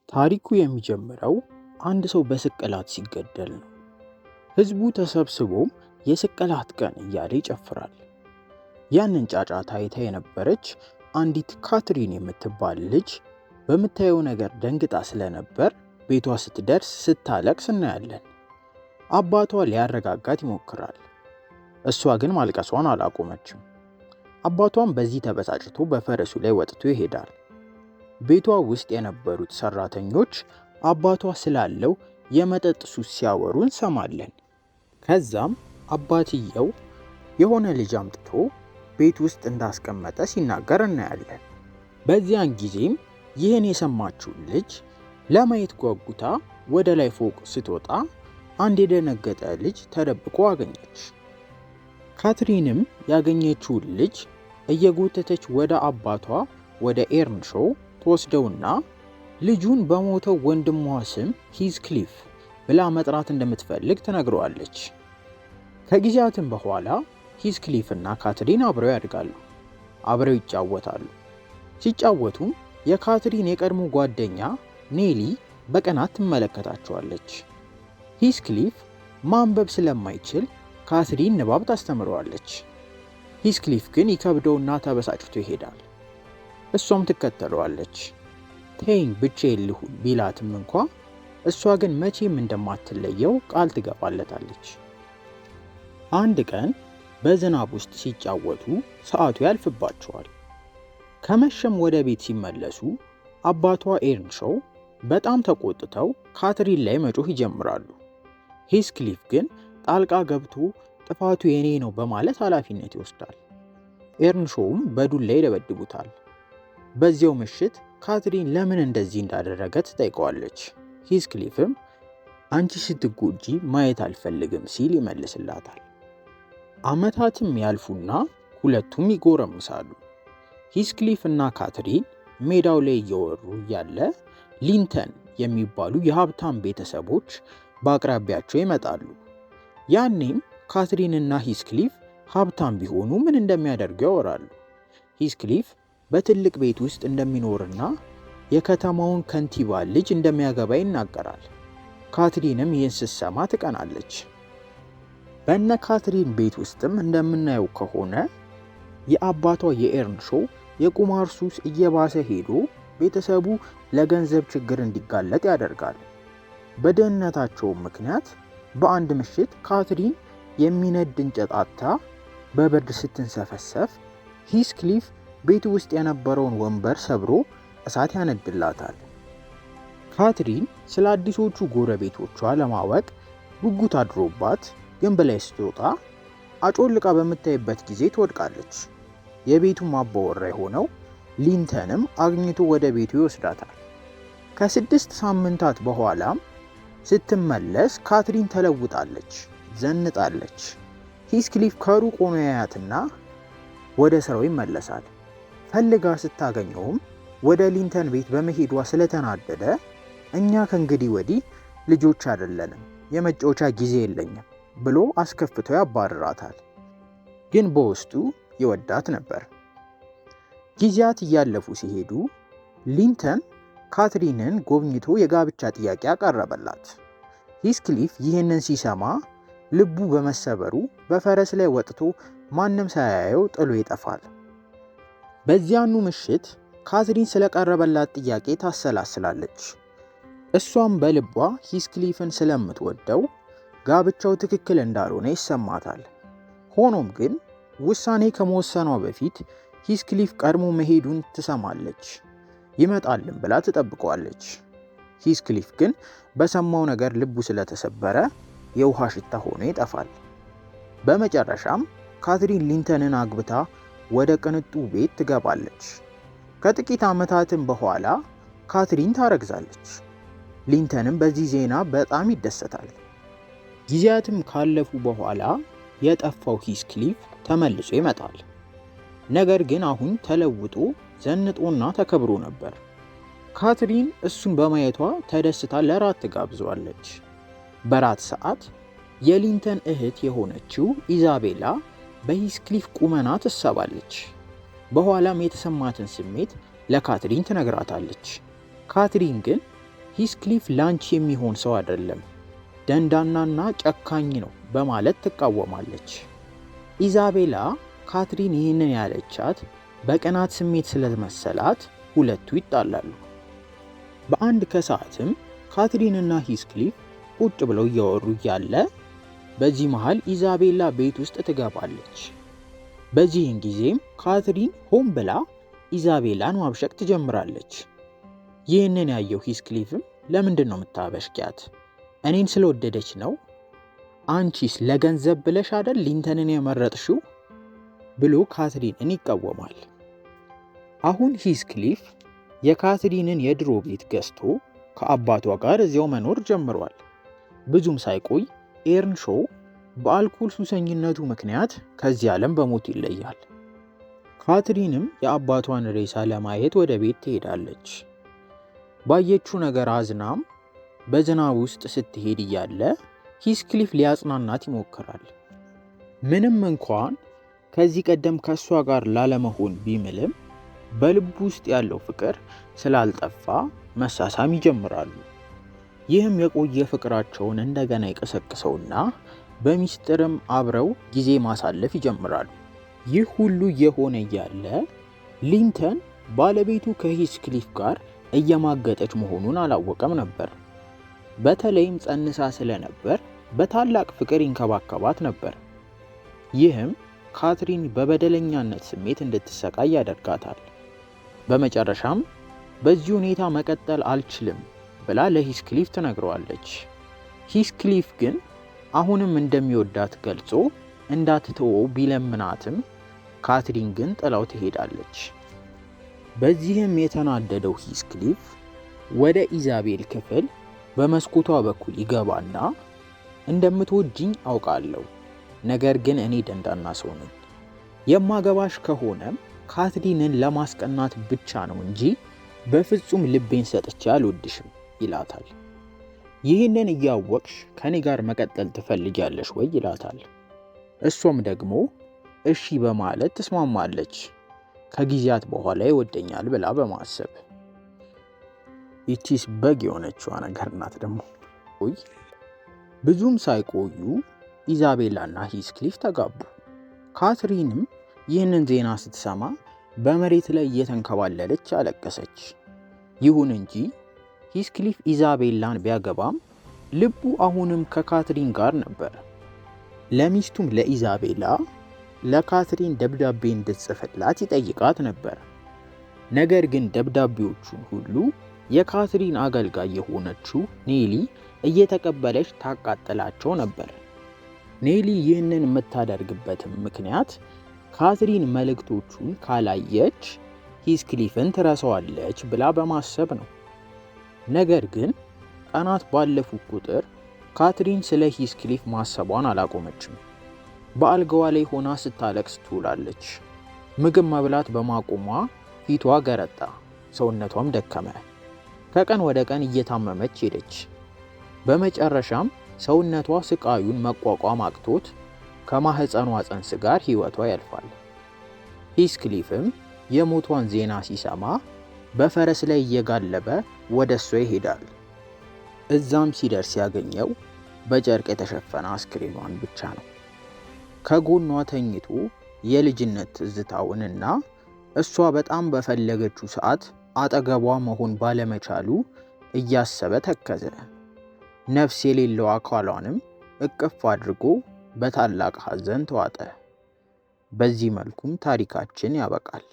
ታሪኩ የሚጀምረው አንድ ሰው በስቅላት ሲገደል ነው። ህዝቡ ተሰብስቦም የስቅላት ቀን እያለ ይጨፍራል። ያንን ጫጫታ አይታ የነበረች አንዲት ካትሪን የምትባል ልጅ በምታየው ነገር ደንግጣ ስለነበር ቤቷ ስትደርስ ስታለቅስ እናያለን። አባቷ ሊያረጋጋት ይሞክራል። እሷ ግን ማልቀሷን አላቆመችም። አባቷም በዚህ ተበሳጭቶ በፈረሱ ላይ ወጥቶ ይሄዳል። ቤቷ ውስጥ የነበሩት ሰራተኞች አባቷ ስላለው የመጠጥ ሱስ ሲያወሩ እንሰማለን። ከዛም አባትየው የሆነ ልጅ አምጥቶ ቤት ውስጥ እንዳስቀመጠ ሲናገር እናያለን። በዚያን ጊዜም ይህን የሰማችውን ልጅ ለማየት ጓጉታ ወደ ላይ ፎቅ ስትወጣ አንድ የደነገጠ ልጅ ተደብቆ አገኘች። ካትሪንም ያገኘችውን ልጅ እየጎተተች ወደ አባቷ ወደ ኤርንሾው ትወስደውና ልጁን በሞተው ወንድሟ ስም ሂዝክሊፍ ብላ መጥራት እንደምትፈልግ ትነግረዋለች። ከጊዜያትም በኋላ ሂዝክሊፍ እና ካትሪን አብረው ያድጋሉ። አብረው ይጫወታሉ። ሲጫወቱም የካትሪን የቀድሞ ጓደኛ ኔሊ በቀናት ትመለከታቸዋለች። ሂዝክሊፍ ማንበብ ስለማይችል ካትሪን ንባብ ታስተምረዋለች። ሂዝክሊፍ ግን ይከብደውና ተበሳጭቶ ይሄዳል። እሷም ትከተለዋለች። ተይኝ ብቻዬን ልሁን ቢላትም እንኳ እሷ ግን መቼም እንደማትለየው ቃል ትገባለታለች። አንድ ቀን በዝናብ ውስጥ ሲጫወቱ ሰዓቱ ያልፍባቸዋል። ከመሸም ወደ ቤት ሲመለሱ አባቷ ኤርንሾው በጣም ተቆጥተው ካትሪን ላይ መጮህ ይጀምራሉ። ሂዝክሊፍ ግን ጣልቃ ገብቶ ጥፋቱ የኔ ነው በማለት ኃላፊነት ይወስዳል። ኤርንሾውም በዱላ ይደበድቡታል። በዚያው ምሽት ካትሪን ለምን እንደዚህ እንዳደረገ ትጠይቀዋለች። ሂዝክሊፍም አንቺ ስትጎጂ ማየት አልፈልግም ሲል ይመልስላታል። ዓመታትም ያልፉና ሁለቱም ይጎረምሳሉ። ሂዝክሊፍ እና ካትሪን ሜዳው ላይ እየወሩ እያለ ሊንተን የሚባሉ የሀብታም ቤተሰቦች በአቅራቢያቸው ይመጣሉ። ያኔም ካትሪን እና ሂዝክሊፍ ሀብታም ቢሆኑ ምን እንደሚያደርጉ ያወራሉ። ሂዝክሊፍ በትልቅ ቤት ውስጥ እንደሚኖርና የከተማውን ከንቲባ ልጅ እንደሚያገባ ይናገራል። ካትሪንም ይህን ስትሰማ ትቀናለች። በእነ ካትሪን ቤት ውስጥም እንደምናየው ከሆነ የአባቷ የኤርንሾው የቁማር ሱስ እየባሰ ሄዶ ቤተሰቡ ለገንዘብ ችግር እንዲጋለጥ ያደርጋል። በድህነታቸውም ምክንያት በአንድ ምሽት ካትሪን የሚነድ እንጨት አጥታ በብርድ ስትንሰፈሰፍ ሂዝክሊፍ ቤቱ ውስጥ የነበረውን ወንበር ሰብሮ እሳት ያነድላታል። ካትሪን ስለ አዲሶቹ ጎረቤቶቿ ለማወቅ ጉጉት አድሮባት ግንብ ላይ ስትወጣ አጮልቃ በምታይበት ጊዜ ትወድቃለች። የቤቱ አባወራ የሆነው ሊንተንም አግኝቶ ወደ ቤቱ ይወስዳታል። ከ6 ሳምንታት በኋላም ስትመለስ ካትሪን ተለውጣለች፣ ዘንጣለች። ሂዝክሊፍ ከሩቅ ሆኖ ያያትና ወደ ስራው ይመለሳል። ፈልጋ ስታገኘውም ወደ ሊንተን ቤት በመሄዷ ስለተናደደ እኛ ከእንግዲህ ወዲህ ልጆች አይደለንም፣ የመጫወቻ ጊዜ የለኝም ብሎ አስከፍቶ ያባርራታል። ግን በውስጡ ይወዳት ነበር። ጊዜያት እያለፉ ሲሄዱ ሊንተን ካትሪንን ጎብኝቶ የጋብቻ ጥያቄ አቀረበላት። ሂዝክሊፍ ይህንን ሲሰማ ልቡ በመሰበሩ በፈረስ ላይ ወጥቶ ማንም ሳያየው ጥሎ ይጠፋል። በዚያኑ ምሽት ካትሪን ስለቀረበላት ጥያቄ ታሰላስላለች። እሷም በልቧ ሂዝክሊፍን ስለምትወደው ጋብቻው ትክክል እንዳልሆነ ይሰማታል። ሆኖም ግን ውሳኔ ከመወሰኗ በፊት ሂዝክሊፍ ቀድሞ መሄዱን ትሰማለች። ይመጣልን ብላ ትጠብቀዋለች። ሂዝክሊፍ ግን በሰማው ነገር ልቡ ስለተሰበረ የውሃ ሽታ ሆኖ ይጠፋል። በመጨረሻም ካትሪን ሊንተንን አግብታ ወደ ቅንጡ ቤት ትገባለች። ከጥቂት ዓመታትም በኋላ ካትሪን ታረግዛለች። ሊንተንም በዚህ ዜና በጣም ይደሰታል። ጊዜያትም ካለፉ በኋላ የጠፋው ሂዝክሊፍ ተመልሶ ይመጣል። ነገር ግን አሁን ተለውጦ ዘንጦና ተከብሮ ነበር። ካትሪን እሱን በማየቷ ተደስታ ለራት ትጋብዘዋለች። በራት ሰዓት የሊንተን እህት የሆነችው ኢዛቤላ በሂዝክሊፍ ቁመና ትሳባለች። በኋላም የተሰማትን ስሜት ለካትሪን ትነግራታለች። ካትሪን ግን ሂስክሊፍ ላንቺ የሚሆን ሰው አይደለም፣ ደንዳናና ጨካኝ ነው በማለት ትቃወማለች። ኢዛቤላ ካትሪን ይህንን ያለቻት በቅናት ስሜት ስለመሰላት ሁለቱ ይጣላሉ። በአንድ ከሰዓትም ካትሪንና ሂስክሊፍ ቁጭ ብለው እያወሩ እያለ በዚህ መሃል ኢዛቤላ ቤት ውስጥ ትገባለች። በዚህን ጊዜም ካትሪን ሆን ብላ ኢዛቤላን ማብሸቅ ትጀምራለች። ይህንን ያየው ሂስክሊፍም ለምንድን ነው የምታበሽቂያት? እኔን ስለወደደች ነው? አንቺስ ለገንዘብ ብለሽ አይደል ሊንተንን የመረጥሽው? ብሎ ካትሪንን ይቃወማል። አሁን ሂስክሊፍ የካትሪንን የድሮ ቤት ገዝቶ ከአባቷ ጋር እዚያው መኖር ጀምሯል። ብዙም ሳይቆይ ኤርንሾው በአልኮል ሱሰኝነቱ ምክንያት ከዚህ ዓለም በሞት ይለያል። ካትሪንም የአባቷን ሬሳ ለማየት ወደ ቤት ትሄዳለች። ባየችው ነገር አዝናም በዝናብ ውስጥ ስትሄድ እያለ ሂስክሊፍ ሊያጽናናት ይሞክራል። ምንም እንኳን ከዚህ ቀደም ከሷ ጋር ላለመሆን ቢምልም በልቡ ውስጥ ያለው ፍቅር ስላልጠፋ መሳሳም ይጀምራሉ። ይህም የቆየ ፍቅራቸውን እንደገና ይቀሰቅሰውና በሚስጥርም አብረው ጊዜ ማሳለፍ ይጀምራሉ። ይህ ሁሉ የሆነ እያለ ሊንተን ባለቤቱ ከሂስክሊፍ ጋር እየማገጠች መሆኑን አላወቀም ነበር። በተለይም ጸንሳ ስለነበር በታላቅ ፍቅር ይንከባከባት ነበር። ይህም ካትሪን በበደለኛነት ስሜት እንድትሰቃይ ያደርጋታል። በመጨረሻም በዚህ ሁኔታ መቀጠል አልችልም ብላ ለሂስክሊፍ ትነግረዋለች። ሂስክሊፍ ግን አሁንም እንደሚወዳት ገልጾ እንዳትተወው ቢለምናትም ካትሪን ግን ጥላው ትሄዳለች። በዚህም የተናደደው ሂስክሊፍ ወደ ኢዛቤል ክፍል በመስኮቷ በኩል ይገባና እንደምትወጂኝ አውቃለሁ፣ ነገር ግን እኔ ደንዳና ሰው ነኝ። የማገባሽ ከሆነም ካትሪንን ለማስቀናት ብቻ ነው እንጂ በፍጹም ልቤን ሰጥቼ አልወድሽም ይላታል። ይህንን እያወቅሽ ከኔ ጋር መቀጠል ትፈልጊያለሽ ወይ ይላታል። እሷም ደግሞ እሺ በማለት ትስማማለች፣ ከጊዜያት በኋላ ይወደኛል ብላ በማሰብ። ይቺስ በግ የሆነችዋ ነገር ናት ደግሞ። ብዙም ሳይቆዩ ኢዛቤላና ሂስክሊፍ ተጋቡ። ካትሪንም ይህንን ዜና ስትሰማ በመሬት ላይ እየተንከባለለች አለቀሰች። ይሁን እንጂ ሂስክሊፍ ኢዛቤላን ቢያገባም ልቡ አሁንም ከካትሪን ጋር ነበር። ለሚስቱም ለኢዛቤላ ለካትሪን ደብዳቤ እንድትጽፍላት ይጠይቃት ነበር። ነገር ግን ደብዳቤዎቹን ሁሉ የካትሪን አገልጋይ የሆነችው ኔሊ እየተቀበለች ታቃጥላቸው ነበር። ኔሊ ይህንን የምታደርግበትም ምክንያት ካትሪን መልእክቶቹን ካላየች ሂስክሊፍን ትረሳዋለች ብላ በማሰብ ነው። ነገር ግን ቀናት ባለፉ ቁጥር ካትሪን ስለ ሂስክሊፍ ማሰቧን አላቆመችም። በአልጋዋ ላይ ሆና ስታለቅስ ትውላለች። ምግብ መብላት በማቆሟ ፊቷ ገረጣ፣ ሰውነቷም ደከመ። ከቀን ወደ ቀን እየታመመች ሄደች። በመጨረሻም ሰውነቷ ስቃዩን መቋቋም አቅቶት ከማህፀኗ ጽንስ ጋር ሕይወቷ ያልፋል። ሂስክሊፍም የሞቷን ዜና ሲሰማ በፈረስ ላይ እየጋለበ ወደ እሷ ይሄዳል። እዛም ሲደርስ ያገኘው በጨርቅ የተሸፈነ አስክሬኗን ብቻ ነው። ከጎኗ ተኝቶ የልጅነት ትዝታውንና እሷ በጣም በፈለገችው ሰዓት አጠገቧ መሆን ባለመቻሉ እያሰበ ተከዘ። ነፍስ የሌለው አካሏንም እቅፍ አድርጎ በታላቅ ሐዘን ተዋጠ። በዚህ መልኩም ታሪካችን ያበቃል።